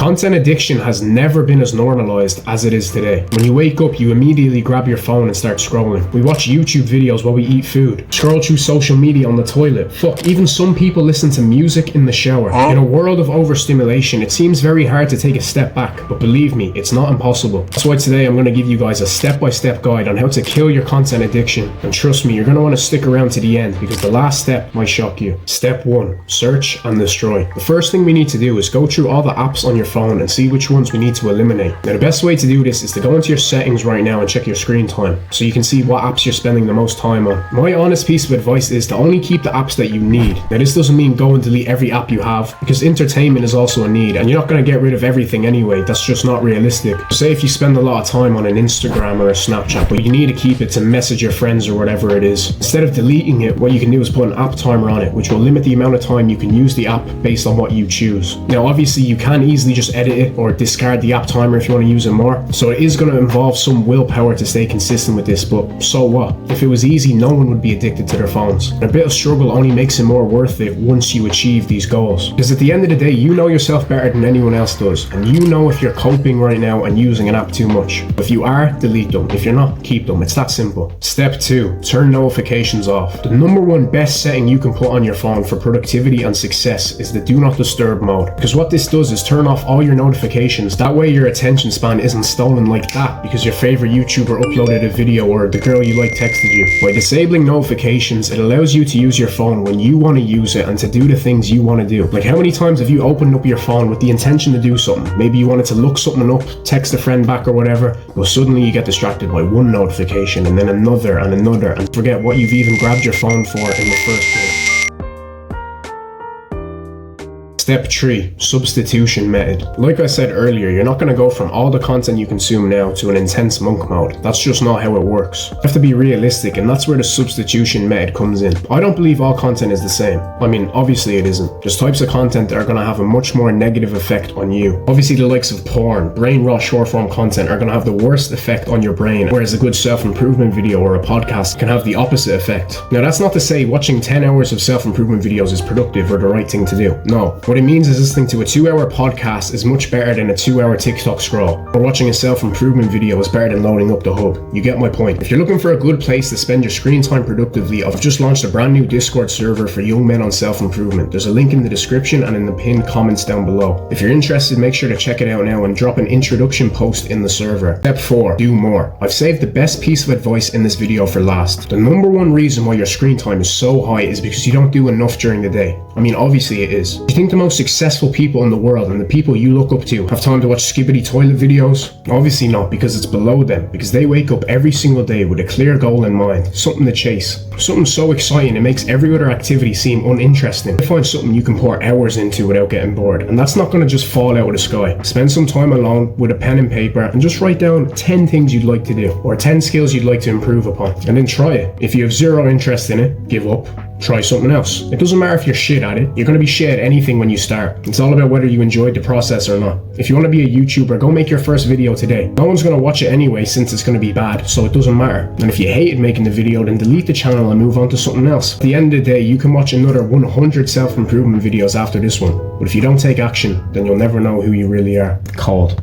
Content addiction has never been as normalized as it is today. When you wake up, you immediately grab your phone and start scrolling. We watch YouTube videos while we eat food, scroll through social media on the toilet. Fuck, even some people listen to music in the shower. In a world of overstimulation, it seems very hard to take a step back, but believe me, it's not impossible. That's why today I'm going to give you guys a step-by-step guide on how to kill your content addiction. And trust me, you're going to want to stick around to the end because the last step might shock you. Step 1. Search and destroy. The first thing we need to do is go through all the apps on your phone and see which ones we need to eliminate. Now the best way to do this is to go into your settings right now and check your screen time so you can see what apps you're spending the most time on. My honest piece of advice is to only keep the apps that you need. Now this doesn't mean go and delete every app you have, because entertainment is also a need and you're not going to get rid of everything anyway. That's just not realistic. Say if you spend a lot of time on an Instagram or a Snapchat, but you need to keep it to message your friends or whatever it is, instead of deleting it, what you can do is put an app timer on it, which will limit the amount of time you can use the app based on what you choose. Now obviously you can easily just edit it or discard the app timer if you want to use it more, so it is going to involve some willpower to stay consistent with this, but so what? If it was easy, no one would be addicted to their phones. And a bit of struggle only makes it more worth it once you achieve these goals, because at the end of the day you know yourself better than anyone else does, and you know if you're coping right now and using an app too much. If you are, delete them. If you're not, keep them. It's that simple. Step 2. Turn notifications off. The number one best setting you can put on your phone for productivity and success is the do not disturb mode, because what this does is turn off all your notifications. That way your attention span isn't stolen like that because your favorite YouTuber uploaded a video or the girl you like texted you. By disabling notifications, it allows you to use your phone when you want to use it and to do the things you want to do. Like, how many times have you opened up your phone with the intention to do something? Maybe you wanted to look something up, text a friend back or whatever, but suddenly you get distracted by one notification and then another and forget what you've even grabbed your phone for in the first place. Step 3. Substitution method. Like I said earlier, you're not going to go from all the content you consume now to an intense monk mode. That's just not how it works. You have to be realistic, and that's where the substitution method comes in. I don't believe all content is the same. I mean, obviously it isn't. There's types of content that are going to have a much more negative effect on you. Obviously the likes of porn, brain rot short form content are going to have the worst effect on your brain, whereas a good self-improvement video or a podcast can have the opposite effect. Now that's not to say watching 10 hours of self-improvement videos is productive or the right thing to do. No. What it means is listening to a 2-hour podcast is much better than a 2-hour TikTok scroll, or watching a self-improvement video is better than loading up the hub. You get my point. If you're looking for a good place to spend your screen time productively, I've just launched a brand new Discord server for young men on self-improvement. There's a link in the description and in the pinned comments down below. If you're interested, make sure to check it out now and drop an introduction post in the server. Step 4. Do more. I've saved the best piece of advice in this video for last. The number one reason why your screen time is so high is because you don't do enough during the day. I mean, obviously it is. You think the most successful people in the world and the people you look up to have time to watch skibbity toilet videos? Obviously not, because it's below them, because they wake up every single day with a clear goal in mind, something to chase, something so exciting it makes every other activity seem uninteresting. Find something you can pour hours into without getting bored, and that's not going to just fall out of the sky. Spend some time alone with a pen and paper and just write down 10 things you'd like to do, or 10 skills you'd like to improve upon, and then try it. If you have zero interest in it, give up. Try something else. It doesn't matter if you're shit at it. You're going to be shit at anything when you start. It's all about whether you enjoyed the process or not. If you want to be a YouTuber, go make your first video today. No one's going to watch it anyway since it's going to be bad, so it doesn't matter. And if you hated making the video, then delete the channel and move on to something else. At the end of the day, you can watch another 100 self-improvement videos after this one. But if you don't take action, then you'll never know who you really are. Cold.